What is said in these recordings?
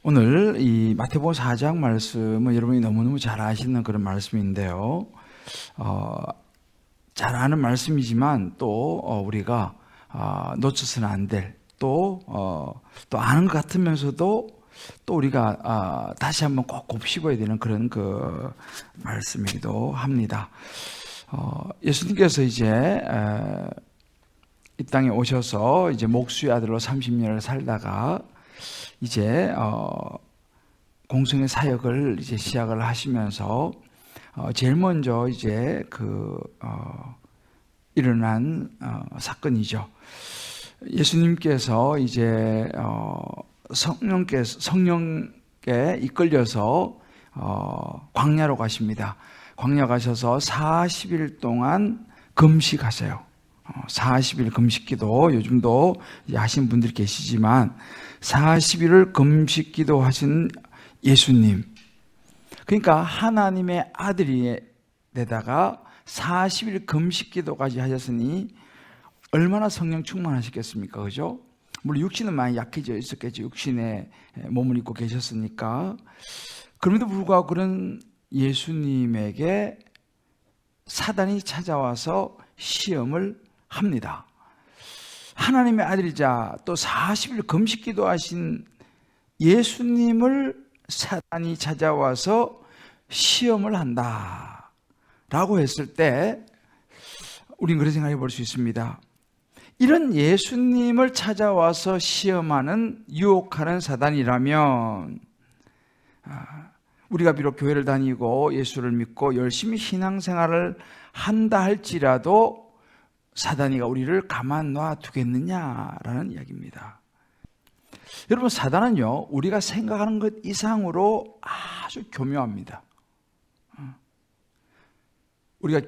오늘 이 마태복음 4장 말씀은 여러분이 너무너무 잘 아시는 그런 말씀인데요. 잘 아는 말씀이지만 또 우리가 놓쳐서는 안 될, 또 아는 것 같으면서도 또 우리가 다시 한번 꼭 곱씹어야 되는 그런 그 말씀이기도 합니다. 예수님께서 이제 이 땅에 오셔서 이제 목수의 아들로 30년을 살다가 이제 공생의 사역을 이제 시작을 하시면서 제일 먼저 이제 일어난 사건이죠. 예수님께서 이제 성령께 이끌려서 광야로 가십니다. 광야 가셔서 40일 동안 금식하세요. 40일 금식기도 요즘도 하신 분들이 계시지만 40일을 금식기도 하신 예수님, 그러니까 하나님의 아들이데다가 40일 금식기도까지 하셨으니 얼마나 성령 충만하셨겠습니까? 그죠? 물론 육신은 많이 약해져 있었겠죠. 육신의 몸을 입고 계셨으니까. 그럼에도 불구하고 그런 예수님에게 사단이 찾아와서 시험을 합니다. 하나님의 아들이자 또 40일 금식기도 하신 예수님을 사단이 찾아와서 시험을 한다 라고 했을 때 우린 그런 생각해 볼 수 있습니다. 이런 예수님을 찾아와서 시험하는, 유혹하는 사단이라면 우리가 비록 교회를 다니고 예수를 믿고 열심히 신앙생활을 한다 할지라도 사단이가 우리를 가만 놔두겠느냐라는 이야기입니다. 여러분, 사단은요, 우리가 생각하는 것 이상으로 아주 교묘합니다. 우리가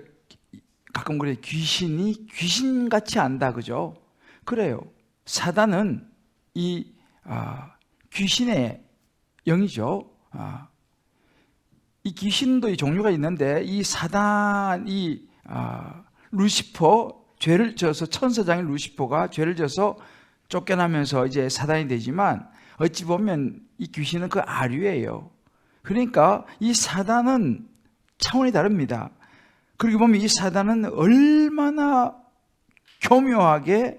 가끔 그래요. 귀신이 귀신같이 안다, 그죠? 그래요. 사단은 이 귀신의 영이죠. 이 귀신도 이 종류가 있는데 이 사단이 루시퍼, 죄를 져서 천사장인 루시퍼가 죄를 져서 쫓겨나면서 이제 사단이 되지만 어찌 보면 이 귀신은 그 아류예요. 그러니까 이 사단은 차원이 다릅니다. 그러고 보면 이 사단은 얼마나 교묘하게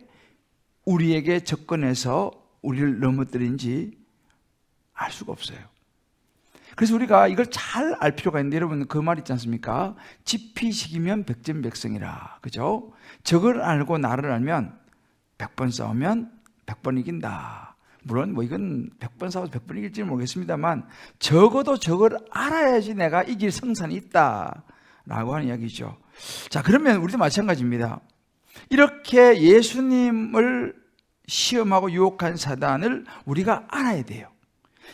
우리에게 접근해서 우리를 넘어뜨린지 알 수가 없어요. 그래서 우리가 이걸 잘 알 필요가 있는데, 여러분 그 말 있지 않습니까? 지피식이면 백전백승이라. 그죠? 적을 알고 나를 알면 100번 싸우면 100번 이긴다. 물론 뭐 이건 100번 싸워서 100번 이길지 모르겠습니다만 적어도 적을 알아야지 내가 이길 성산이 있다 라고 하는 이야기죠. 자, 그러면 우리도 마찬가지입니다. 이렇게 예수님을 시험하고 유혹한 사단을 우리가 알아야 돼요.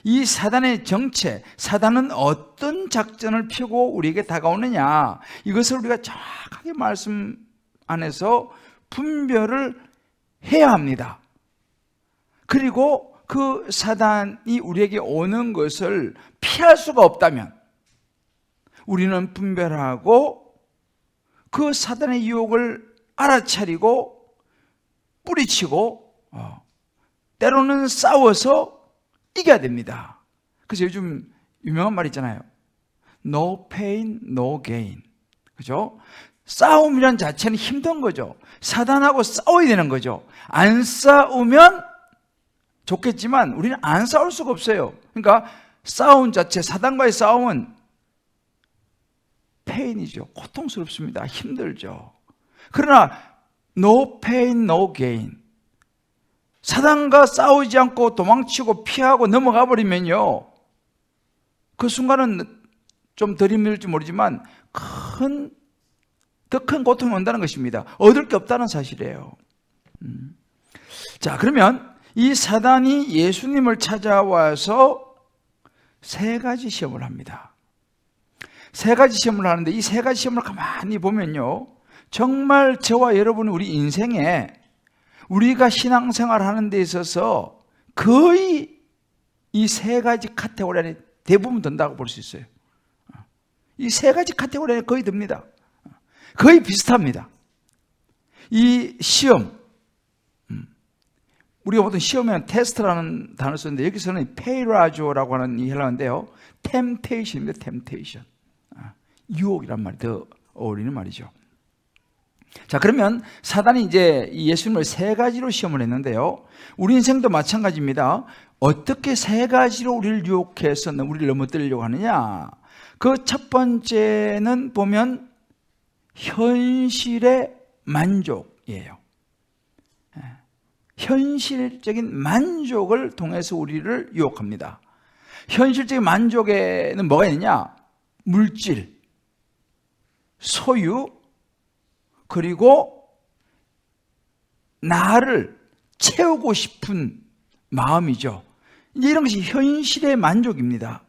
이 사단의 정체, 사단은 어떤 작전을 펴고 우리에게 다가오느냐, 이것을 우리가 정확하게 말씀 안에서 분별을 해야 합니다. 그리고 그 사단이 우리에게 오는 것을 피할 수가 없다면 우리는 분별하고 그 사단의 유혹을 알아차리고 뿌리치고 때로는 싸워서 이겨야 됩니다. 그래서 요즘 유명한 말 있잖아요. No pain, no gain. 그죠? 싸움이란 자체는 힘든 거죠. 사단하고 싸워야 되는 거죠. 안 싸우면 좋겠지만 우리는 안 싸울 수가 없어요. 그러니까 싸움 자체, 사단과의 싸움은 페인이죠. 고통스럽습니다. 힘들죠. 그러나 no pain, no gain. 사단과 싸우지 않고 도망치고 피하고 넘어가 버리면요, 그 순간은 좀 덜 힘들지 모르지만 더 큰 고통이 온다는 것입니다. 얻을 게 없다는 사실이에요. 자, 그러면 이 사단이 예수님을 찾아와서 세 가지 시험을 합니다. 세 가지 시험을 하는데 이 세 가지 시험을 가만히 보면요, 정말 저와 여러분 우리 인생에 우리가 신앙생활 하는 데 있어서 거의 이 세 가지 카테고리 안에 대부분 든다고 볼 수 있어요. 이 세 가지 카테고리 안에 거의 듭니다. 거의 비슷합니다. 이 시험, 우리가 보통 시험에 테스트라는 단어를 쓰는데 여기서는 페이라조라고 하는 이 헬라어인데요. 템테이션입니다. 템테이션. 유혹이란 말이 더 어울리는 말이죠. 자, 그러면 사단이 이제 예수님을 세 가지로 시험을 했는데요. 우리 인생도 마찬가지입니다. 어떻게 세 가지로 우리를 유혹해서 우리를 넘어뜨리려고 하느냐? 그 첫 번째는 보면 현실의 만족이에요. 현실적인 만족을 통해서 우리를 유혹합니다. 현실적인 만족에는 뭐가 있느냐? 물질, 소유, 그리고 나를 채우고 싶은 마음이죠. 이제 이런 것이 현실의 만족입니다.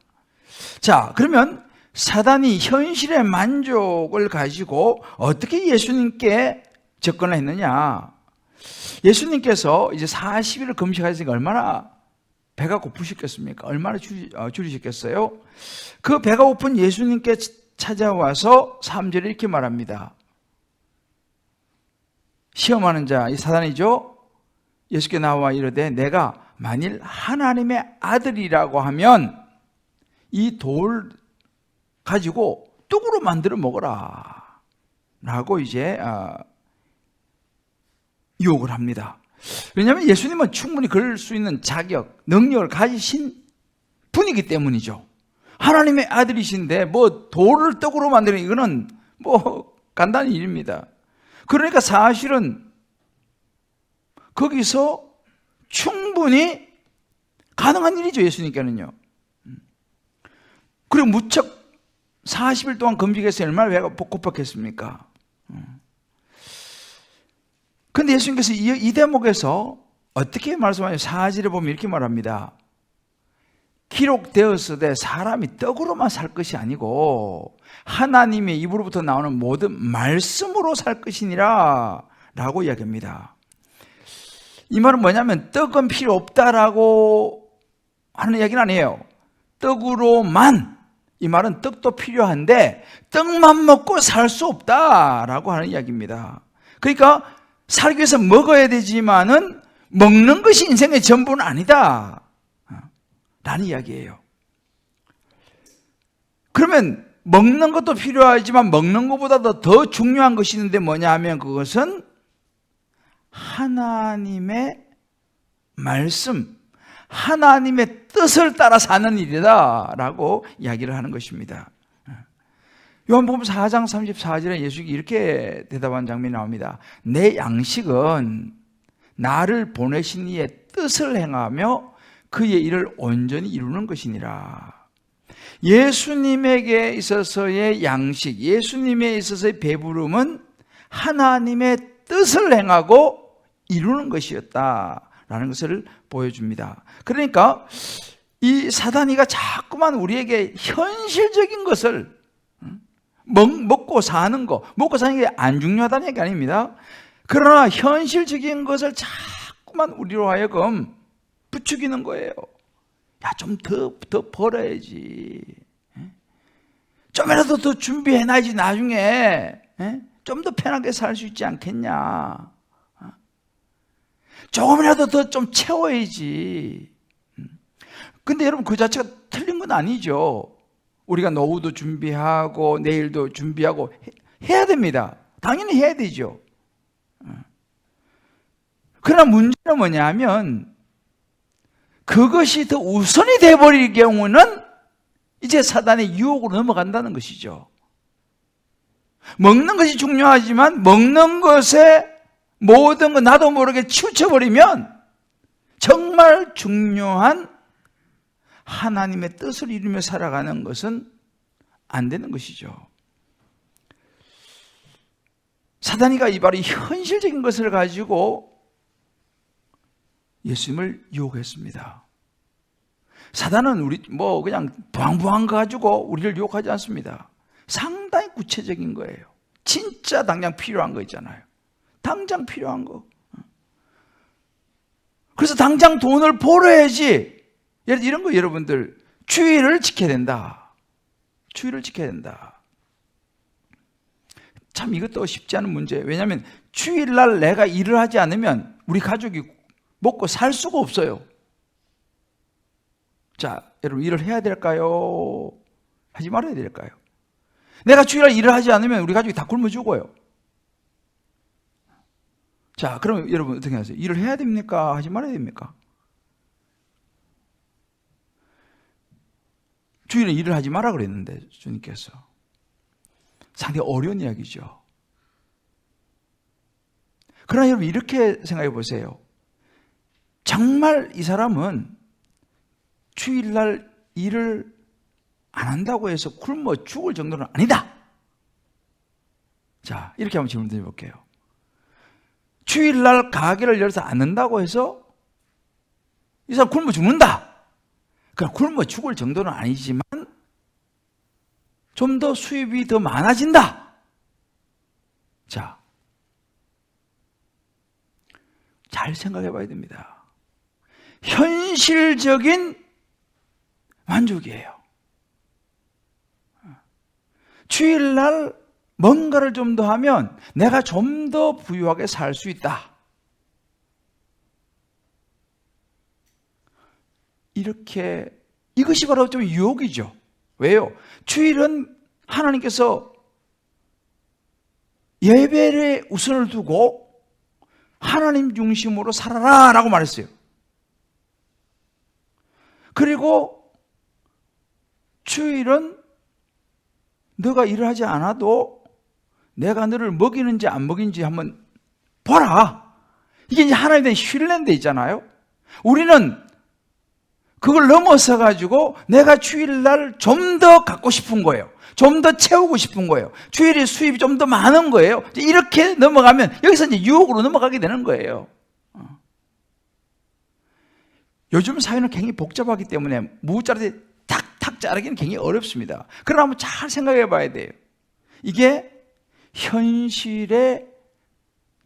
자, 그러면 사단이 현실의 만족을 가지고 어떻게 예수님께 접근을 했느냐? 예수님께서 이제 40일을 금식하시니까 얼마나 배가 고프셨겠습니까? 얼마나 줄이셨겠어요? 그 배가 고픈 예수님께 찾아와서 3절에 이렇게 말합니다. 시험하는 자, 이 사단이죠. 예수께 나와 이르되 내가 만일 하나님의 아들이라고 하면 이 돌 가지고 떡으로 만들어 먹어라 라고 이제 유혹을 합니다. 왜냐하면 예수님은 충분히 그럴 수 있는 자격, 능력을 가지신 분이기 때문이죠. 하나님의 아들이신데 뭐 돌을 떡으로 만드는 이거는 뭐 간단한 일입니다. 그러니까 사실은 거기서 충분히 가능한 일이죠, 예수님께는요. 그리고 무척 40일 동안 금식해서 얼마나 배가 고팠겠습니까? 그런데 예수님께서 이 대목에서 어떻게 말씀하냐면 4절에 보면 이렇게 말합니다. 기록되었으되 사람이 떡으로만 살 것이 아니고 하나님의 입으로부터 나오는 모든 말씀으로 살 것이니라 라고 이야기합니다. 이 말은 뭐냐면 떡은 필요 없다라고 하는 이야기는 아니에요. 떡으로만, 이 말은 떡도 필요한데 떡만 먹고 살 수 없다라고 하는 이야기입니다. 그러니까 살기 위해서 먹어야 되지만은 먹는 것이 인생의 전부는 아니다 라는 이야기예요. 그러면 먹는 것도 필요하지만 먹는 것보다 더 중요한 것이 있는데 뭐냐 하면 그것은 하나님의 말씀, 하나님의 뜻을 따라 사는 일이다 라고 이야기를 하는 것입니다. 요한복음 4장 34절에 예수님이 이렇게 대답한 장면이 나옵니다. 내 양식은 나를 보내신 이의 뜻을 행하며 그의 일을 온전히 이루는 것이니라. 예수님에게 있어서의 양식, 예수님에 있어서의 배부름은 하나님의 뜻을 행하고 이루는 것이었다라는 것을 보여줍니다. 그러니까 이 사단이가 자꾸만 우리에게 현실적인 것을 먹고 사는 거, 먹고 사는 게 안 중요하다는 얘기 아닙니다. 그러나 현실적인 것을 자꾸만 우리로 하여금 부추기는 거예요. 야, 좀 더 벌어야지. 좀이라도 더 준비해놔야지 나중에 좀 더 편하게 살 수 있지 않겠냐. 조금이라도 더 좀 채워야지. 근데 여러분 그 자체가 틀린 건 아니죠. 우리가 노후도 준비하고 내일도 준비하고 해야 됩니다. 당연히 해야 되죠. 그러나 문제는 뭐냐 하면 그것이 더 우선이 되어버릴 경우는 이제 사단의 유혹으로 넘어간다는 것이죠. 먹는 것이 중요하지만 먹는 것에 모든 거 나도 모르게 치우쳐버리면 정말 중요한 하나님의 뜻을 이루며 살아가는 것은 안 되는 것이죠. 사단이가 이 바로 현실적인 것을 가지고 예수님을 유혹했습니다. 사단은 우리 그냥 부항부항 가지고 우리를 유혹하지 않습니다. 상당히 구체적인 거예요. 진짜 당장 필요한 거 있잖아요. 당장 필요한 거. 그래서 당장 돈을 벌어야지. 예를 들어 이런 거 여러분들 주의를 지켜야 된다. 주의를 지켜야 된다. 참 이것도 쉽지 않은 문제예요. 왜냐하면 주일날 내가 일을 하지 않으면 우리 가족이 먹고 살 수가 없어요. 자, 여러분, 일을 해야 될까요? 하지 말아야 될까요? 내가 주일날 일을 하지 않으면 우리 가족이 다 굶어 죽어요. 자, 그럼 여러분 어떻게 하세요? 일을 해야 됩니까? 하지 말아야 됩니까? 주일에 일을 하지 마라 그랬는데 주님께서. 상당히 어려운 이야기죠. 그러나 여러분 이렇게 생각해 보세요. 정말 이 사람은 주일날 일을 안 한다고 해서 굶어 죽을 정도는 아니다. 자, 이렇게 한번 질문 드려볼게요. 주일날 가게를 열어서 안 한다고 해서 이 사람 굶어 죽는다. 그럼 굶어 죽을 정도는 아니지만 좀 더 수입이 더 많아진다. 자, 잘 생각해 봐야 됩니다. 현실적인 만족이에요. 주일날 뭔가를 좀 더 하면 내가 좀 더 부유하게 살 수 있다. 이렇게, 이것이 바로 좀 유혹이죠. 왜요? 주일은 하나님께서 예배에 우선을 두고 하나님 중심으로 살아라 라고 말했어요. 그리고 주일은 너가 일을 하지 않아도 내가 너를 먹이는지 안 먹이는지 한번 보라. 이게 이제 하나님에 대한 신뢰인 데 있잖아요. 우리는 그걸 넘어서 가지고 내가 주일날 좀 더 갖고 싶은 거예요. 좀 더 채우고 싶은 거예요. 주일에 수입이 좀 더 많은 거예요. 이렇게 넘어가면 여기서 이제 유혹으로 넘어가게 되는 거예요. 요즘 사회는 굉장히 복잡하기 때문에 무자르게 탁탁 자르기는 굉장히 어렵습니다. 그러나 한번 잘 생각해 봐야 돼요. 이게 현실의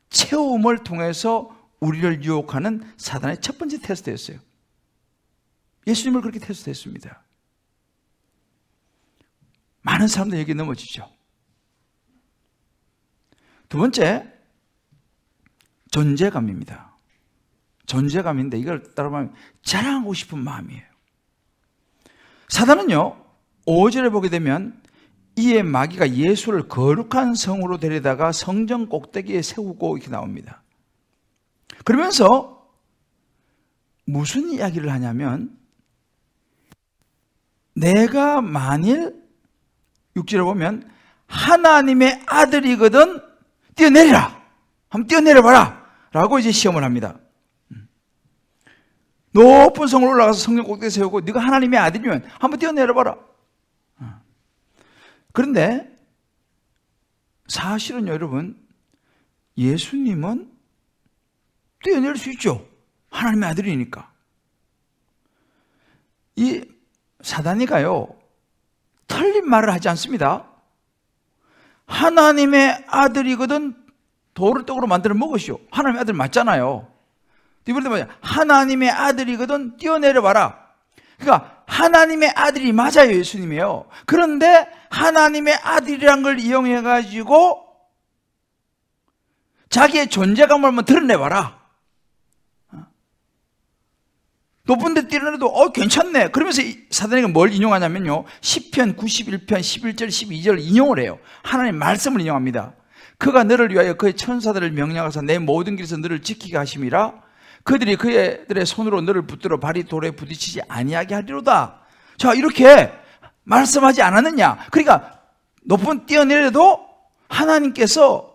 채움을 통해서 우리를 유혹하는 사단의 첫 번째 테스트였어요. 예수님을 그렇게 테스트했습니다. 많은 사람들 여기에 넘어지죠. 두 번째, 존재감입니다. 존재감인데 이걸 따라가면 자랑하고 싶은 마음이에요. 사단은요, 5절에 보게 되면 이에 마귀가 예수를 거룩한 성으로 데려다가 성전 꼭대기에 세우고 이렇게 나옵니다. 그러면서 무슨 이야기를 하냐면 내가 만일 6절에 보면 하나님의 아들이거든 뛰어내리라. 한번 뛰어내려봐라 라고 이제 시험을 합니다. 높은 성으로 올라가서 성전 꼭대기에 세우고 네가 하나님의 아들이면 한번 뛰어내려봐라. 그런데 사실은 여러분 예수님은 뛰어내릴 수 있죠. 하나님의 아들이니까. 이 사단이가요 틀린 말을 하지 않습니다. 하나님의 아들이거든 돌을 떡으로 만들어 먹으시오. 하나님의 아들 맞잖아요. 이번에 뭐냐? 하나님의 아들이거든 뛰어내려봐라. 그러니까 하나님의 아들이 맞아요. 예수님이에요. 그런데 하나님의 아들이란 걸 이용해 가지고 자기의 존재감을 한번 드러내봐라. 높은 데 뛰어내려도 괜찮네. 그러면서 사단이가 뭘 인용하냐면요, 시편 91편 11절 12절 인용을 해요. 하나님 말씀을 인용합니다. 그가 너를 위하여 그의 천사들을 명령하사 내 모든 길에서 너를 지키게 하심이라. 그들이 그들의 손으로 너를 붙들어 발이 돌에 부딪히지 아니하게 하리로다. 자, 이렇게 말씀하지 않았느냐. 그러니까 높은 뛰어내려도 하나님께서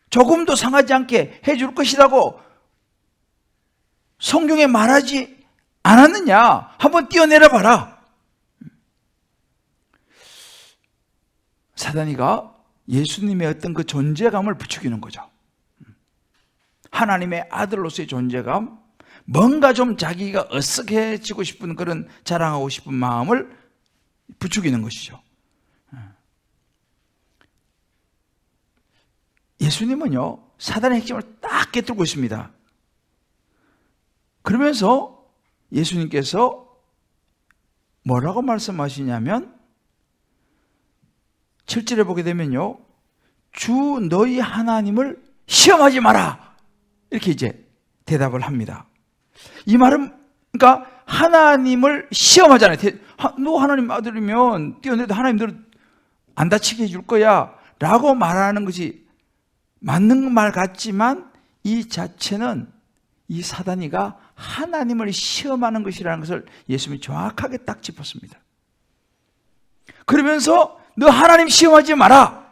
조금도 상하지 않게 해줄 것이라고 성경에 말하지 않았느냐. 한번 뛰어내려 봐라. 사단이가 예수님의 어떤 그 존재감을 부추기는 거죠. 하나님의 아들로서의 존재감, 뭔가 좀 자기가 어색해지고 싶은 그런 자랑하고 싶은 마음을 부추기는 것이죠. 예수님은요 사단의 핵심을 딱 깨뜨리고 있습니다. 그러면서 예수님께서 뭐라고 말씀하시냐면 7절에 보게 되면요, 주 너희 하나님을 시험하지 마라 이렇게 이제 대답을 합니다. 이 말은 그러니까 하나님을 시험하잖아요. 너 하나님 아들이면 뛰어내도 하나님 너를 안 다치게 해줄 거야 라고 말하는 것이 맞는 말 같지만 이 자체는 이 사단이가 하나님을 시험하는 것이라는 것을 예수님이 정확하게 딱 짚었습니다. 그러면서 너 하나님 시험하지 마라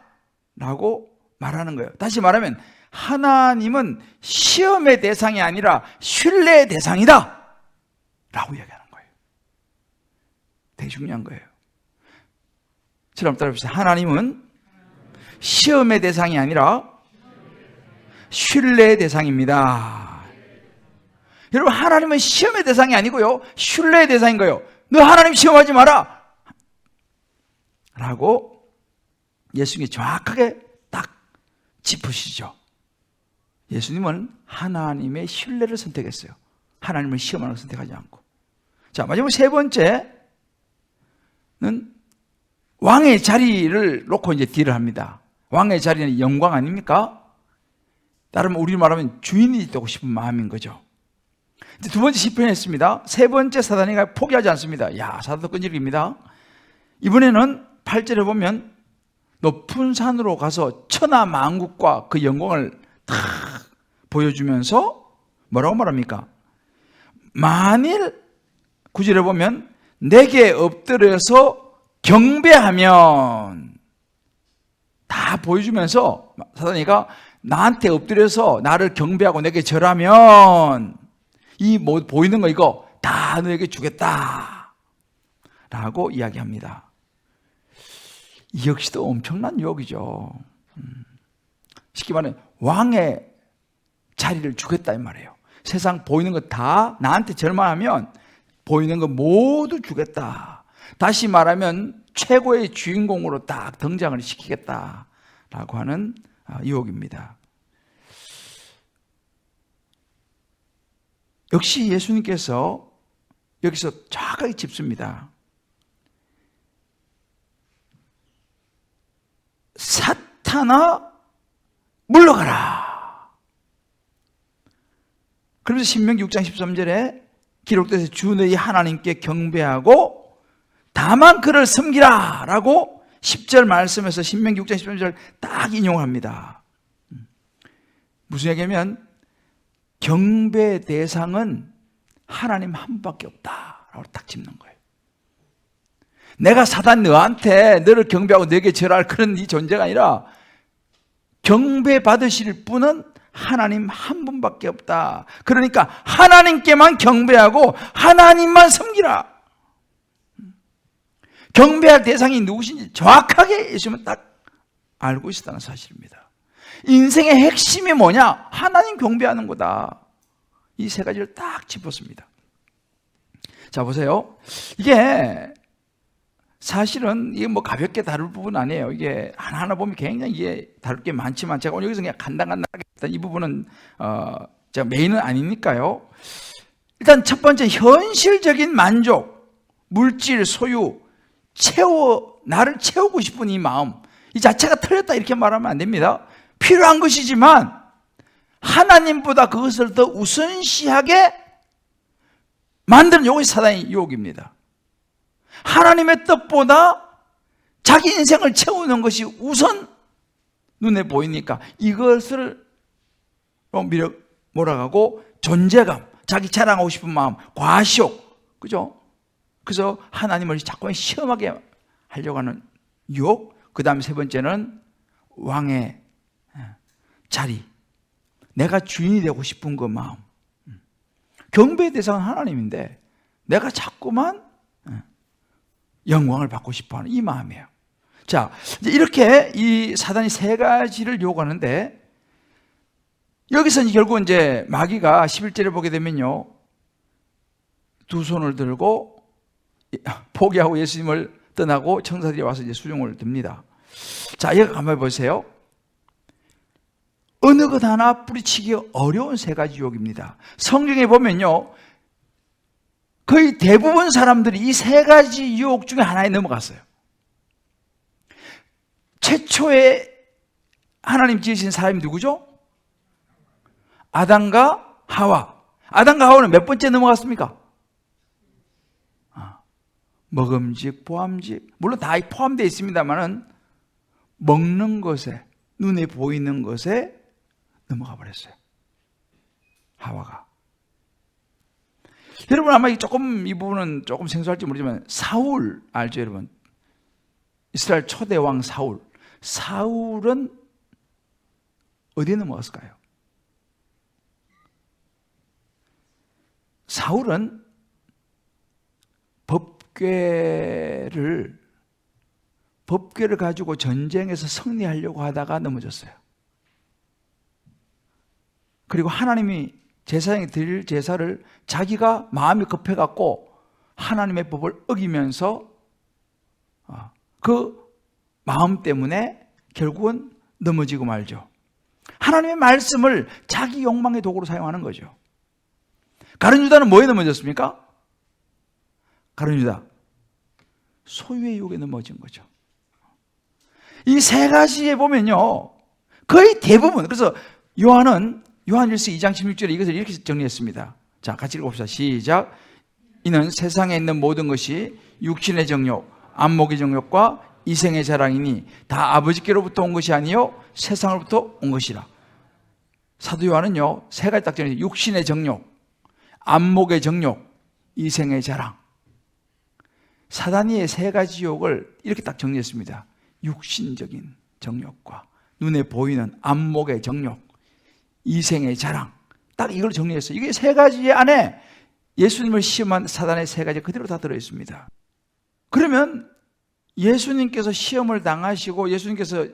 라고 말하는 거예요. 다시 말하면 하나님은 시험의 대상이 아니라 신뢰의 대상이다 라고 이야기하는 거예요. 되게 중요한 거예요. 저랑 따라합시다. 하나님은 시험의 대상이 아니라 신뢰의 대상입니다. 여러분, 하나님은 시험의 대상이 아니고요, 신뢰의 대상인 거예요. 너 하나님 시험하지 마라 라고 예수님이 정확하게 딱 짚으시죠. 예수님은 하나님의 신뢰를 선택했어요. 하나님을 시험하는 걸 선택하지 않고. 자, 마지막 세 번째는 왕의 자리를 놓고 이제 딜을 합니다. 왕의 자리는 영광 아닙니까? 따르면 우리 말하면 주인이 되고 싶은 마음인 거죠. 이제 두 번째 시편에 있습니다. 세 번째 사단이가 포기하지 않습니다. 야, 사단도 끈질깁니다. 이번에는 8절에 보면 높은 산으로 가서 천하 만국과 그 영광을 다 보여주면서 뭐라고 말합니까? 만일 9절에 보면 내게 엎드려서 경배하면, 다 보여주면서 사단이가 나한테 엎드려서 나를 경배하고 내게 절하면 이 뭐 보이는 거 이거 다 너에게 주겠다 라고 이야기합니다. 이 역시도 엄청난 유혹이죠. 쉽게 말하면 왕의 자리를 주겠다 이 말이에요. 세상 보이는 거 다 나한테 절망하면 보이는 거 모두 주겠다. 다시 말하면 최고의 주인공으로 딱 등장을 시키겠다라고 하는 유혹입니다. 역시 예수님께서 여기서 정확하게 짚습니다. 사탄아 물러가라. 그러면서 신명기 6장 13절에 기록돼서 주 너희 하나님께 경배하고 다만 그를 섬기라 라고 10절 말씀에서 신명기 6장 13절 딱 인용합니다. 무슨 얘기냐면 경배 대상은 하나님 한 분밖에 없다라고 딱 짚는 거예요. 내가 사단 너한테 너를 경배하고 너에게 절할 그런 이 존재가 아니라 경배 받으실 분은 하나님 한 분밖에 없다. 그러니까 하나님께만 경배하고 하나님만 섬기라. 경배할 대상이 누구신지 정확하게 예수님은 딱 알고 있었다는 사실입니다. 인생의 핵심이 뭐냐? 하나님 경배하는 거다. 이 세 가지를 딱 짚었습니다. 자, 보세요. 이게 사실은 이게 뭐 가볍게 다룰 부분 아니에요. 이게 하나하나 보면 굉장히 이게 다룰 게 많지만 제가 오늘 여기서 그냥 간단하게 이 부분은 제가 메인은 아니니까요. 일단 첫 번째, 현실적인 만족, 물질, 소유, 나를 채우고 싶은 이 마음, 이 자체가 틀렸다 이렇게 말하면 안 됩니다. 필요한 것이지만 하나님보다 그것을 더 우선시하게 만드는 이것이 사단의 유혹입니다. 하나님의 뜻보다 자기 인생을 채우는 것이 우선 눈에 보이니까 이것을 몰아가고 존재감, 자기 자랑하고 싶은 마음, 과시욕, 그죠? 그래서 하나님을 자꾸 시험하게 하려고 하는 유혹. 그 다음 세 번째는 왕의 자리, 내가 주인이 되고 싶은 그 마음. 경배의 대상은 하나님인데 내가 자꾸만 영광을 받고 싶어하는 이 마음이에요. 자, 이제 이렇게 이 사단이 세 가지를 요구하는데 여기서 결국 이제 마귀가 11절에 보게 되면요, 두 손을 들고 포기하고 예수님을 떠나고 천사들이 와서 이제 수종을 듭니다. 자, 여기 한번 보세요. 어느 것 하나 뿌리치기 어려운 세 가지 유혹입니다. 성경에 보면요, 거의 대부분 사람들이 이 세 가지 유혹 중에 하나에 넘어갔어요. 최초에 하나님 지으신 사람이 누구죠? 아담과 하와. 아담과 하와는 몇 번째 넘어갔습니까? 먹음직, 보암직, 물론 다 포함되어 있습니다만은 먹는 것에, 눈에 보이는 것에 넘어가 버렸어요. 하와가. 여러분 아마 이 부분은 조금 생소할지 모르지만 사울 알죠, 여러분? 이스라엘 초대 왕 사울. 사울은 어디에 넘어갔을까요? 사울은 법궤를 가지고 전쟁에서 승리하려고 하다가 넘어졌어요. 그리고 하나님이 제사장이 드릴 제사를 자기가 마음이 급해갖고 하나님의 법을 어기면서 그 마음 때문에 결국은 넘어지고 말죠. 하나님의 말씀을 자기 욕망의 도구로 사용하는 거죠. 가룟 유다는 뭐에 넘어졌습니까? 가룟 유다 소유의 유혹에 넘어진 거죠. 이 세 가지에 보면요 거의 대부분, 그래서 요한일서 2장 16절에 이것을 이렇게 정리했습니다. 자, 같이 읽어봅시다. 시작. 이는 세상에 있는 모든 것이 육신의 정욕, 안목의 정욕과 이생의 자랑이니 다 아버지께로부터 온 것이 아니요 세상으로부터 온 것이라. 사도 요한은요 세 가지 딱 정리해요. 육신의 정욕, 안목의 정욕, 이생의 자랑. 사단이의 세 가지 유혹을 이렇게 딱 정리했습니다. 육신적인 정욕과 눈에 보이는 안목의 정욕, 이생의 자랑. 딱 이걸 정리했어요. 이게 세 가지 안에 예수님을 시험한 사단의 세 가지 그대로 다 들어있습니다. 그러면 예수님께서 시험을 당하시고 예수님께서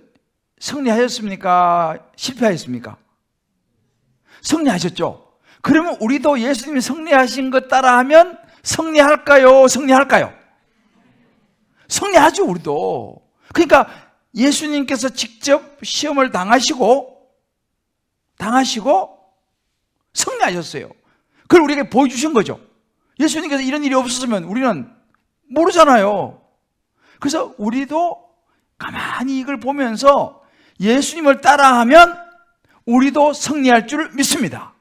승리하셨습니까? 실패하셨습니까? 승리하셨죠. 그러면 우리도 예수님이 승리하신 것 따라하면 승리할까요? 승리할까요? 승리하죠, 우리도. 그러니까 예수님께서 직접 시험을 당하시고 승리하셨어요. 그걸 우리에게 보여주신 거죠. 예수님께서 이런 일이 없었으면 우리는 모르잖아요. 그래서 우리도 가만히 이걸 보면서 예수님을 따라하면 우리도 승리할 줄 믿습니다.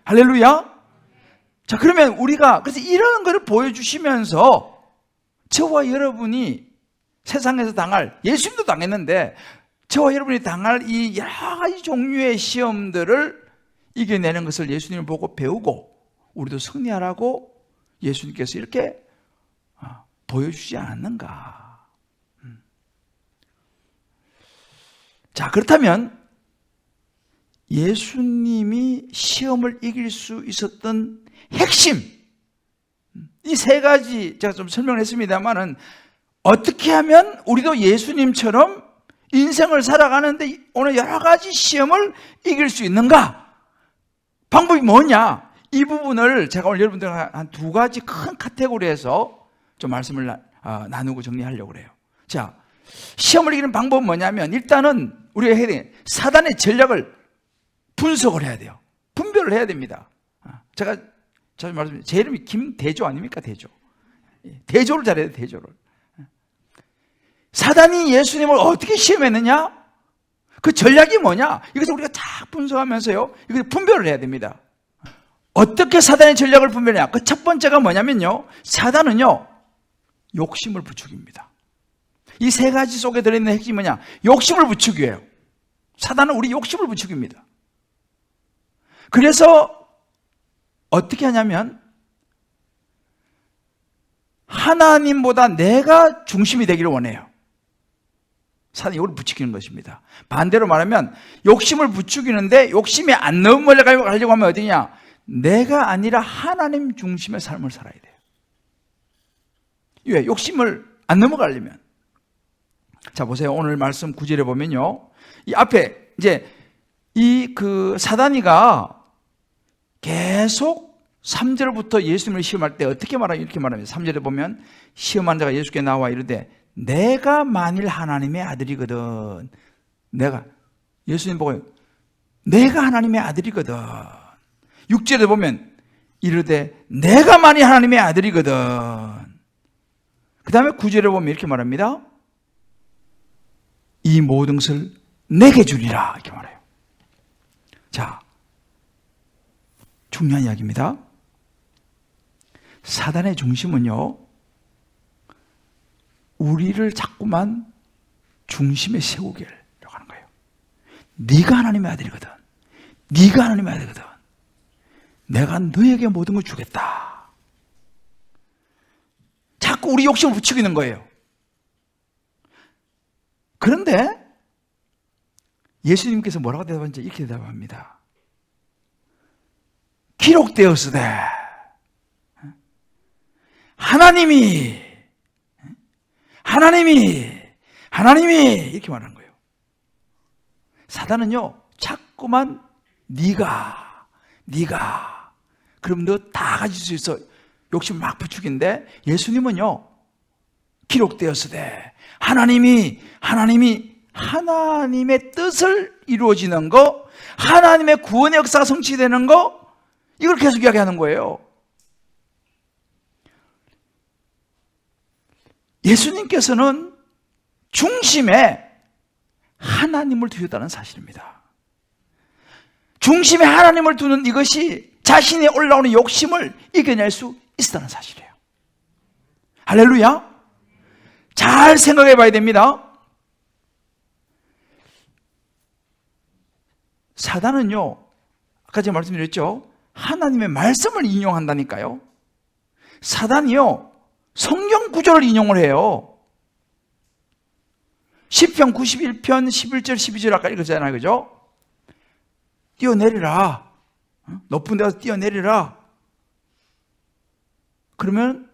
할렐루야. 자, 그러면 우리가 그래서 이런 것을 보여주시면서 저와 여러분이 세상에서 당할, 예수님도 당했는데 저와 여러분이 당할 이 여러 가지 종류의 시험들을 이겨내는 것을 예수님을 보고 배우고 우리도 승리하라고 예수님께서 이렇게 보여주지 않았는가. 자, 그렇다면 예수님이 시험을 이길 수 있었던 핵심, 이 세 가지 제가 좀 설명을 했습니다만은 어떻게 하면 우리도 예수님처럼 인생을 살아가는데 오늘 여러 가지 시험을 이길 수 있는가? 방법이 뭐냐? 이 부분을 제가 오늘 여러분들과 한 두 가지 큰 카테고리에서 좀 말씀을 나누고 정리하려고 그래요. 자, 시험을 이기는 방법은 뭐냐면 일단은 우리가 해야 돼. 사단의 전략을 분석을 해야 돼요. 분별을 해야 됩니다. 제가 자주 말씀드립니다. 제 이름이 김대조 아닙니까? 대조를 잘해야 돼, 대조를. 사단이 예수님을 어떻게 시험했느냐? 그 전략이 뭐냐? 이것을 우리가 쫙 분석하면서요, 이것을 분별을 해야 됩니다. 어떻게 사단의 전략을 분별하냐? 그 첫 번째가 뭐냐면요, 사단은요, 욕심을 부추깁니다. 이 세 가지 속에 들어있는 핵심이 뭐냐? 욕심을 부추겨요. 사단은 우리 욕심을 부추깁니다. 그래서 어떻게 하냐면 하나님보다 내가 중심이 되기를 원해요. 사단이 이걸 부추기는 것입니다. 반대로 말하면 욕심을 부추기는데 욕심이 안 넘어가려고 하면 어디냐? 내가 아니라 하나님 중심의 삶을 살아야 돼요. 왜? 욕심을 안 넘어가려면. 자, 보세요. 오늘 말씀 9절에 보면요, 이 앞에 이제 사단이가 계속 3절부터 예수님을 시험할 때 어떻게 말하냐, 이렇게 말합니다. 3절에 보면 시험한 자가 예수께 나와 이르되 내가 만일 하나님의 아들이거든. 예수님 보고 내가 하나님의 아들이거든. 6절에 보면 이르되 내가 만일 하나님의 아들이거든. 그 다음에 9절에 보면 이렇게 말합니다. 이 모든 것을 내게 주리라, 이렇게 말해요. 자, 중요한 이야기입니다. 사단의 중심은요, 우리를 자꾸만 중심에 세우기를 하는 거예요. 네가 하나님의 아들이거든. 네가 하나님의 아들이거든. 내가 너에게 모든 걸 주겠다. 자꾸 우리 욕심을 붙이고 있는 거예요. 그런데 예수님께서 뭐라고 대답하는지 이렇게 대답합니다. 기록되었으되 하나님이 이렇게 말하는 거예요. 사단은요, 자꾸만 네가 그럼 너 다 가질 수 있어. 욕심 막 부추긴데, 예수님은요, 기록되었으되 하나님의 뜻을 이루어지는 거, 하나님의 구원의 역사가 성취되는 거, 이걸 계속 이야기하는 거예요. 예수님께서는 중심에 하나님을 두셨다는 사실입니다. 중심에 하나님을 두는 이것이 자신이 올라오는 욕심을 이겨낼 수 있다는 사실이에요. 할렐루야. 잘 생각해 봐야 됩니다. 사단은요, 아까 제가 말씀드렸죠, 하나님의 말씀을 인용한다니까요. 사단이요, 성경 구절을 인용을 해요. 시편 91편 11절 12절 아까 읽었잖아요, 그죠? 뛰어내리라, 높은 데서 뛰어내리라. 그러면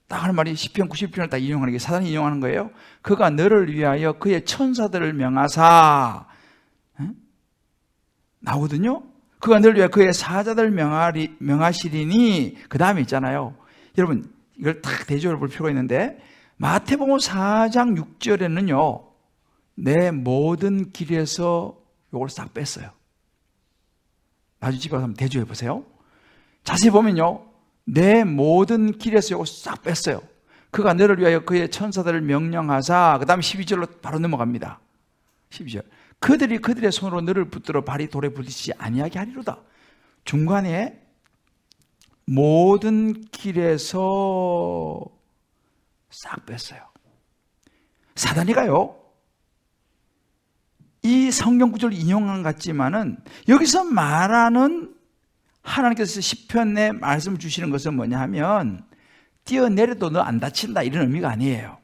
딱 하는 말이 시편 91편을 딱 인용하는 게 사단이 인용하는 거예요. 그가 너를 위하여 그의 천사들을 명하사, 나오거든요. 그가 너를 위하여 그의 사자들 명하시리니, 그 다음에 있잖아요. 여러분, 이걸 딱 대조해 볼 필요가 있는데, 마태복음 4장 6절에는요, 내 모든 길에서 이걸 싹 뺐어요. 나중에 집에 가서 한번 대조해 보세요. 자세히 보면요, 내 모든 길에서 이걸 싹 뺐어요. 그가 너를 위하여 그의 천사들을 명령하사, 그 다음에 12절로 바로 넘어갑니다. 12절. 그들이 그들의 손으로 너를 붙들어 발이 돌에 부딪히지 아니하게 하리로다. 중간에 모든 길에서 싹 뺐어요. 사단이가요, 이 성경 구절을 인용한 것 같지만은 여기서 말하는 하나님께서 시편에 말씀을 주시는 것은 뭐냐 하면, 뛰어내려도 너 안 다친다, 이런 의미가 아니에요.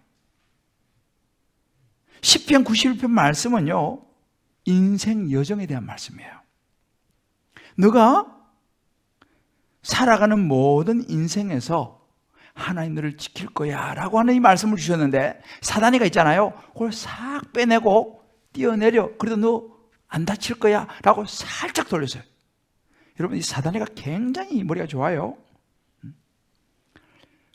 시편 91편 말씀은요, 인생 여정에 대한 말씀이에요. 너가 살아가는 모든 인생에서 하나님 너를 지킬 거야 라고 하는 이 말씀을 주셨는데, 사단이가 있잖아요, 그걸 싹 빼내고 뛰어내려, 그래도 너 안 다칠 거야 라고 살짝 돌렸어요. 여러분, 이 사단이가 굉장히 머리가 좋아요.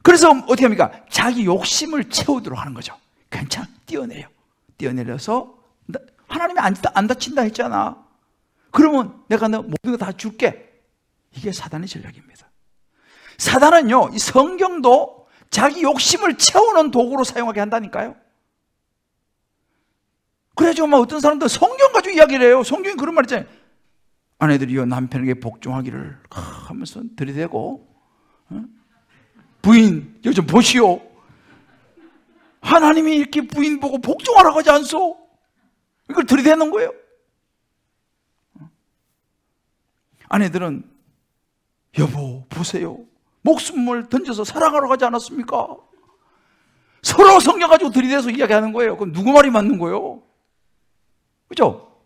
그래서 어떻게 합니까? 자기 욕심을 채우도록 하는 거죠. 괜찮아, 뛰어내려서 하나님이 안 다친다 했잖아, 그러면 내가 너 모든 거 다 줄게. 이게 사단의 전략입니다. 사단은요, 이 성경도 자기 욕심을 채우는 도구로 사용하게 한다니까요. 그래가지고 막 어떤 사람들 성경 가지고 이야기를 해요. 성경이 그런 말 있잖아요. 아내들이여 남편에게 복종하기를 하면서 들이대고, 부인 여 좀 보시오, 하나님이 이렇게 부인 보고 복종하라고 하지 않소? 이걸 들이대는 거예요. 아내들은 여보 보세요, 목숨을 던져서 사랑하러 가지 않았습니까? 서로 성경 가지고 들이대서 이야기하는 거예요. 그럼 누구 말이 맞는 거예요? 그죠?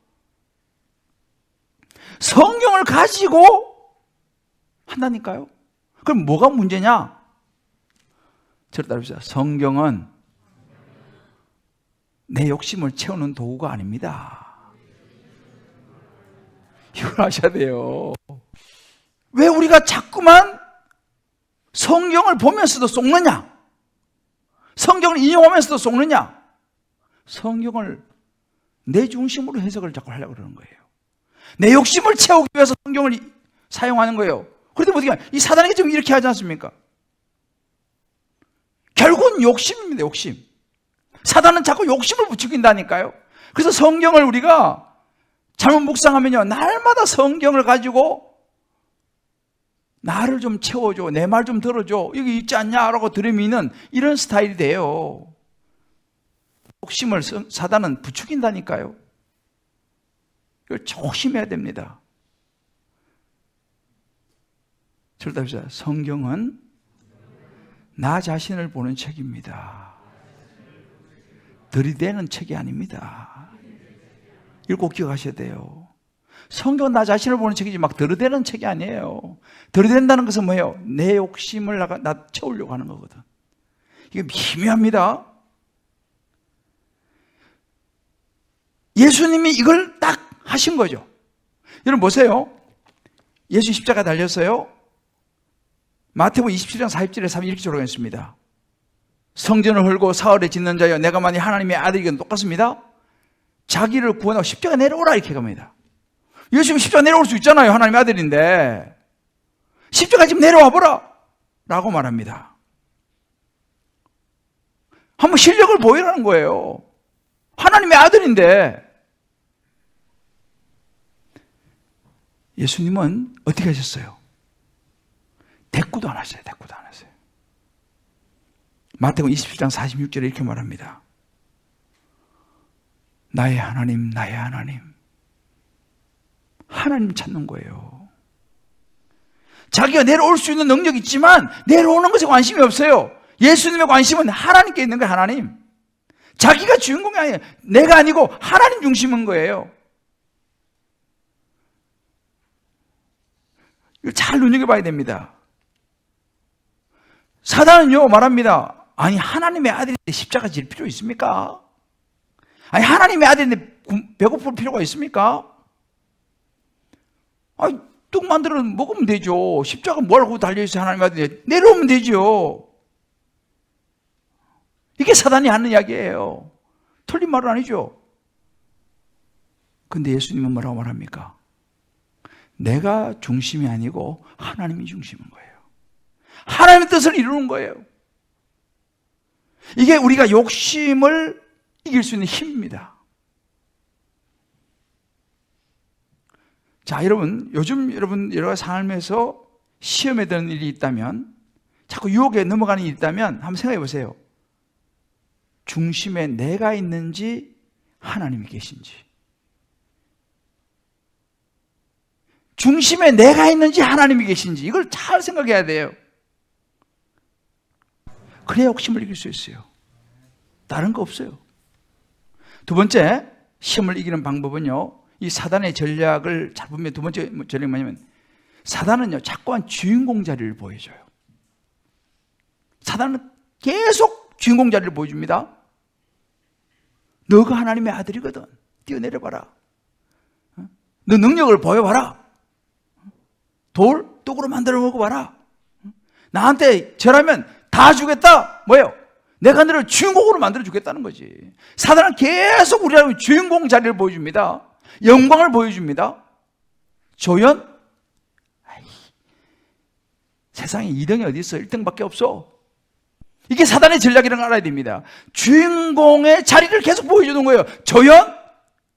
성경을 가지고 한다니까요. 그럼 뭐가 문제냐? 저를 따라합시다. 성경은 내 욕심을 채우는 도구가 아닙니다. 이걸 아셔야 돼요. 왜 우리가 자꾸만 성경을 보면서도 속느냐? 성경을 인용하면서도 속느냐? 성경을 내 중심으로 해석을 자꾸 하려고 그러는 거예요. 내 욕심을 채우기 위해서 성경을 사용하는 거예요. 그런데 어떻게 하냐? 이 사단이 지금 이렇게 하지 않습니까? 결국은 욕심입니다. 욕심. 사단은 자꾸 욕심을 부추긴다니까요. 그래서 성경을 우리가 잘못 묵상하면요, 날마다 성경을 가지고 나를 좀 채워줘, 내 말 좀 들어줘, 여기 있지 않냐? 라고 들으미는 이런 스타일이 돼요. 욕심을 사단은 부추긴다니까요. 이걸 조심해야 됩니다. 절답시다. 성경은 나 자신을 보는 책입니다. 들이대는 책이 아닙니다. 이걸 꼭 기억하셔야 돼요. 성경은 나 자신을 보는 책이지 막 들이대는 책이 아니에요. 들이댄다는 것은 뭐예요? 내 욕심을 나 채우려고 하는 거거든. 이게 미묘합니다. 예수님이 이걸 딱 하신 거죠. 여러분 보세요. 예수 십자가 달렸어요. 마태복음 27장 40절에 3 이렇게 조롱했습니다. 성전을 헐고 사흘에 짓는 자여 내가 만일 하나님의 아들이건 똑같습니다. 자기를 구원하고 십자가 내려오라 이렇게 갑니다. 예수님 십자가 내려올 수 있잖아요. 하나님의 아들인데 십자가 지금 내려와 보라 라고 말합니다. 한번 실력을 보이라는 거예요. 하나님의 아들인데. 예수님은 어떻게 하셨어요? 대꾸도 안 하셨어요. 대꾸도 안 하셨어요. 마태복음 27장 46절에 이렇게 말합니다. 나의 하나님, 나의 하나님. 하나님 찾는 거예요. 자기가 내려올 수 있는 능력이 있지만 내려오는 것에 관심이 없어요. 예수님의 관심은 하나님께 있는 거예요. 하나님. 자기가 주인공이 아니에요. 내가 아니고 하나님 중심인 거예요. 이걸 잘 눈여겨봐야 됩니다. 사단은요 말합니다. 아니 하나님의 아들인데 십자가 질 필요 있습니까? 아니 하나님의 아들인데 배고플 필요가 있습니까? 아니 떡 만들어 먹으면 되죠. 십자가 뭐라고 달려있어요? 하나님의 아들인데 내려오면 되죠. 이게 사단이 하는 이야기예요. 틀린 말은 아니죠. 근데 예수님은 뭐라고 말합니까? 내가 중심이 아니고 하나님이 중심인 거예요. 하나님의 뜻을 이루는 거예요. 이게 우리가 욕심을 이길 수 있는 힘입니다. 자, 요즘 여러분 여러 가지 삶에서 시험에 드는 일이 있다면, 자꾸 유혹에 넘어가는 일이 있다면 한번 생각해 보세요. 중심에 내가 있는지 하나님이 계신지. 중심에 내가 있는지 하나님이 계신지 이걸 잘 생각해야 돼요. 그래야 욕심을 이길 수 있어요. 다른 거 없어요. 두 번째, 시험을 이기는 방법은요, 이 사단의 전략을 잘 보면 두 번째 전략이 뭐냐면, 사단은요 자꾸만 주인공 자리를 보여줘요. 사단은 계속 주인공 자리를 보여줍니다. 너가 하나님의 아들이거든. 뛰어내려봐라. 너 능력을 보여봐라. 돌 떡으로 만들어 먹어봐라. 나한테 절하면 다 주겠다. 뭐예요? 내가 너를 주인공으로 만들어 주겠다는 거지. 사단은 계속 우리라면 주인공 자리를 보여줍니다. 영광을 보여줍니다. 조연? 세상에 2등이 어디 있어? 1등밖에 없어. 이게 사단의 전략이라는 걸 알아야 됩니다. 주인공의 자리를 계속 보여주는 거예요. 조연?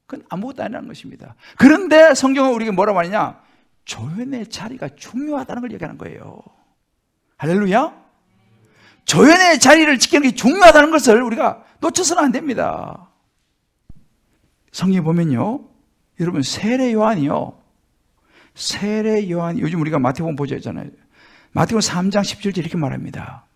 그건 아무것도 아니라는 것입니다. 그런데 성경은 우리가 뭐라고 하느냐? 조연의 자리가 중요하다는 걸 얘기하는 거예요. 할렐루야? 조연의 자리를 지키는 게 중요하다는 것을 우리가 놓쳐서는 안 됩니다. 성경에 보면요, 여러분 세례 요한이요, 요즘 우리가 마태복음 보자 했잖아요. 마태복음 3장 17절 이렇게 말합니다.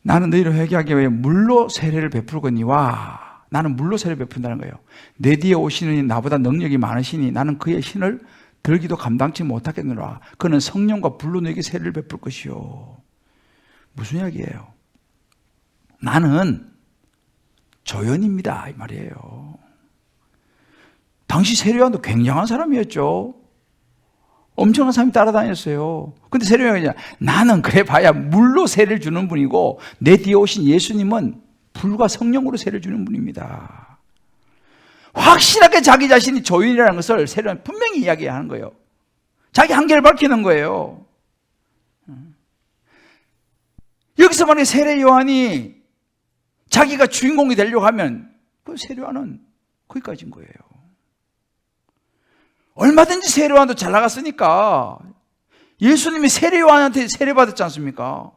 나는 너희를 회개하기 위해 물로 세례를 베풀거니와, 나는 물로 세례를 베푼다는 거예요. 내 뒤에 오시는 이 나보다 능력이 많으시니 나는 그의 신을 들기도 감당치 못하겠노라. 그는 성령과 불로 너에게 세례를 베풀 것이요. 무슨 이야기예요? 나는 조연입니다 이 말이에요. 당시 세례요한도 굉장한 사람이었죠. 엄청난 사람이 따라다녔어요. 근데 세례요한이 나는 그래 봐야 물로 세례를 주는 분이고 내 뒤에 오신 예수님은 불과 성령으로 세례를 주는 분입니다. 확실하게 자기 자신이 조연이라는 것을 세례요한이 분명히 이야기하는 거예요. 자기 한계를 밝히는 거예요. 여기서 만약에 세례요한이 자기가 주인공이 되려고 하면 그 세례요한은 거기까지인 거예요. 얼마든지 세례요한도 잘 나갔으니까 예수님이 세례요한한테 세례받았지 않습니까?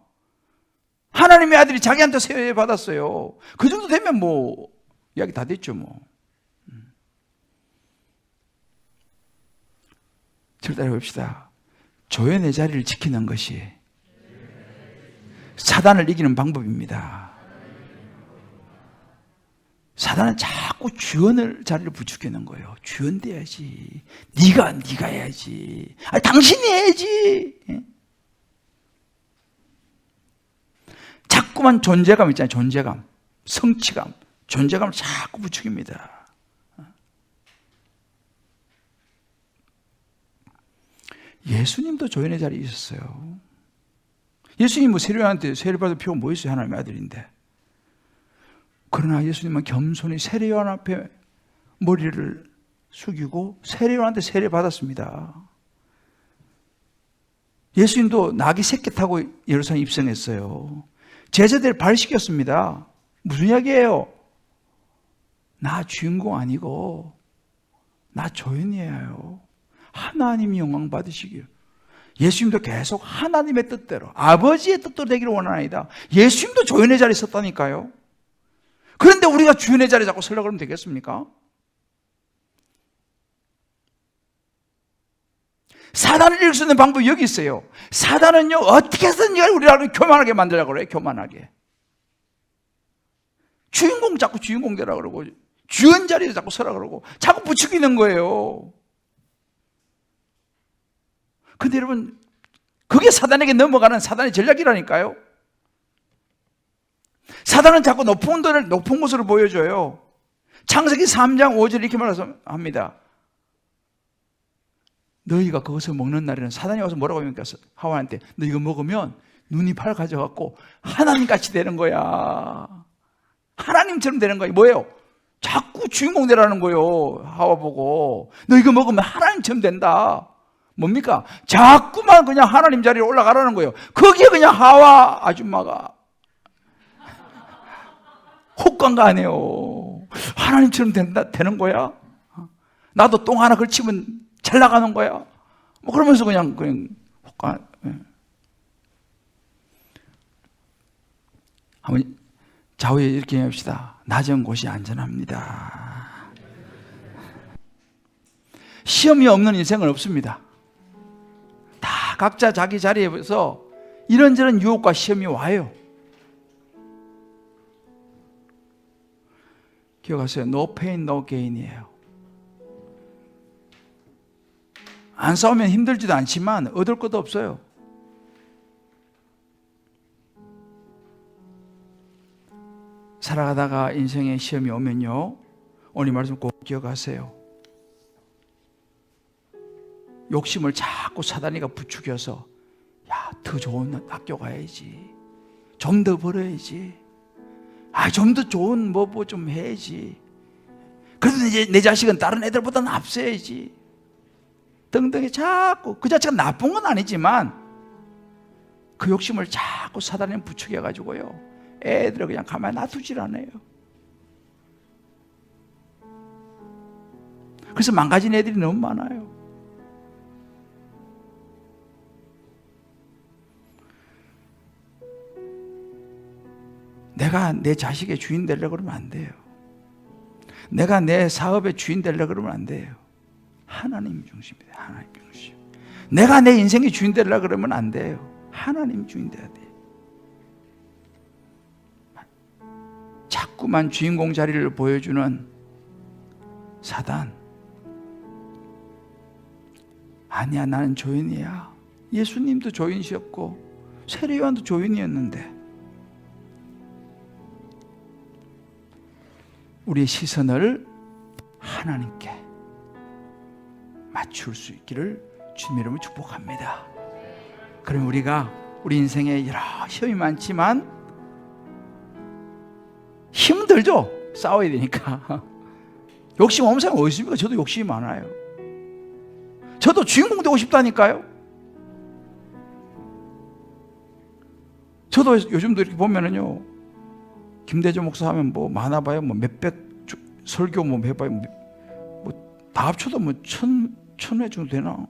하나님의 아들이 자기한테 세례받았어요. 그 정도 되면 뭐 이야기 다 됐죠 뭐. 저를 따라 봅시다. 조연의 자리를 지키는 것이 사단을 이기는 방법입니다. 사단은 자꾸 주연을 자리를 부추기는 거예요. 주연 돼야지. 네가 해야지. 당신이 해야지. 자꾸만 존재감 있잖아요. 존재감, 성취감, 존재감을 자꾸 부추깁니다. 예수님도 조연의 자리에 있었어요. 예수님 뭐 세례요한한테 세례받을 필요가 뭐 있어요? 하나님의 아들인데. 그러나 예수님은 겸손히 세례요한 앞에 머리를 숙이고 세례요한한테 세례받았습니다. 예수님도 나귀 새끼 타고 예루살렘 입성했어요. 제자들 발시켰습니다. 무슨 이야기예요? 나 주인공 아니고 나 조연이에요. 하나님이 영광 받으시길. 예수님도 계속 하나님의 뜻대로 아버지의 뜻대로 되기를 원하나이다. 예수님도 조연의 자리에 섰다니까요. 그런데 우리가 주연의 자리에 자꾸 서려고 하면 되겠습니까? 사단을 이길 수 있는 방법이 여기 있어요. 사단은요 어떻게 해서든지 우리를 교만하게 만들려고 그래요. 교만하게. 주인공 자꾸 주인공 되라고 그러고 주연 자리에 자꾸 서라고 그러고 자꾸 부추기는 거예요. 근데 여러분 그게 사단에게 넘어가는 사단의 전략이라니까요. 사단은 자꾸 높은 곳을 보여줘요. 창세기 3장 5절 이렇게 말합니다. 너희가 그것을 먹는 날에는 사단이 와서 뭐라고 합니까? 하와한테 너 이거 먹으면 눈이 밝아져갖고 하나님같이 되는 거야. 하나님처럼 되는 거야. 뭐예요? 자꾸 주인공 되라는 거예요. 하와 보고 너 이거 먹으면 하나님처럼 된다. 뭡니까? 자꾸만 그냥 하나님 자리에 올라가라는 거예요. 거기에 그냥 하와 아줌마가 혹관가 안 해요. 하나님처럼 되는 거야? 나도 똥 하나 걸치면 잘 나가는 거야? 뭐 그러면서 그냥 혹관. 한번 좌우에 이렇게 합시다. 낮은 곳이 안전합니다. 시험이 없는 인생은 없습니다. 다 각자 자기 자리에서 이런저런 유혹과 시험이 와요. 기억하세요. No pain, no gain이에요. 안 싸우면 힘들지도 않지만 얻을 것도 없어요. 살아가다가 인생에 시험이 오면요, 오늘 말씀 꼭 기억하세요. 욕심을 자꾸 사단이가 부추겨서 야, 더 좋은 학교 가야지, 좀 더 벌어야지, 좀 더 좋은 뭐 좀 해야지, 그래도 이제 내 자식은 다른 애들보다는 앞서야지 등등이 자꾸, 그 자체가 나쁜 건 아니지만 그 욕심을 자꾸 사단이 부추겨가지고요, 애들을 그냥 가만히 놔두질 않아요. 그래서 망가진 애들이 너무 많아요. 내가 내 자식의 주인 되려고 그러면 안 돼요. 내가 내 사업의 주인 되려고 그러면 안 돼요. 하나님 중심입니다. 하나님 중심. 내가 내 인생의 주인 되려고 그러면 안 돼요. 하나님 주인 돼야 돼요. 자꾸만 주인공 자리를 보여주는 사단. 아니야, 나는 조인이야. 예수님도 조인이셨고 세례요한도 조인이었는데 우리의 시선을 하나님께 맞출 수 있기를 주님의 이름으로 축복합니다. 그럼 우리가 우리 인생에 여러 시험이 많지만 힘들죠. 싸워야 되니까. 욕심 없는 사람이 어디 있습니까? 저도 욕심이 많아요. 저도 주인공 되고 싶다니까요. 저도 요즘도 이렇게 보면은요, 김대조 목사 하면 뭐 많아봐요, 뭐 몇백 설교 뭐 해봐요, 뭐 다 합쳐도 뭐 천회 정도 되나?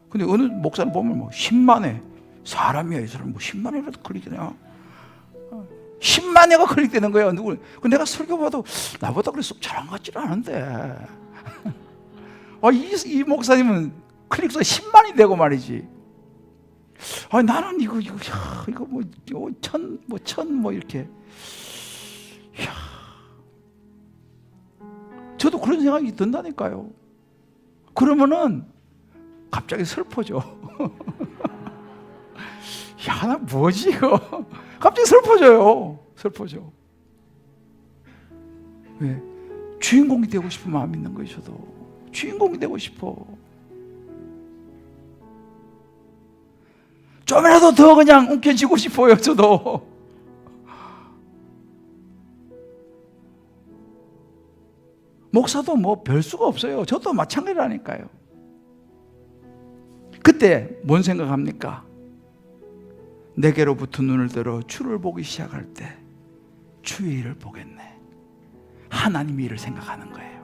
근데 어느 목사를 보면 뭐 10만회 사람이야, 이 사람 뭐 10만회라도 클릭되냐? 10만회가 클릭되는 거예요. 누구? 그 내가 설교 봐도 나보다 그래서 잘한 것 같지는 않은데. 이 목사님은 클릭수가 10만이 되고 말이지. 나는 이거 뭐 이렇게. 저도 그런 생각이 든다니까요. 그러면은 갑자기 슬퍼져. 나 뭐지 이거? 갑자기 슬퍼져요. 왜? 주인공이 되고 싶은 마음이 있는 거예요. 저도 주인공이 되고 싶어. 좀이라도 더 그냥 움켜쥐고 싶어요. 저도. 목사도 뭐 별 수가 없어요. 저도 마찬가지라니까요. 그때 뭔 생각합니까? 내게로부터 눈을 들어 주를 보기 시작할 때 주의 일을 보겠네. 하나님의 일을 생각하는 거예요.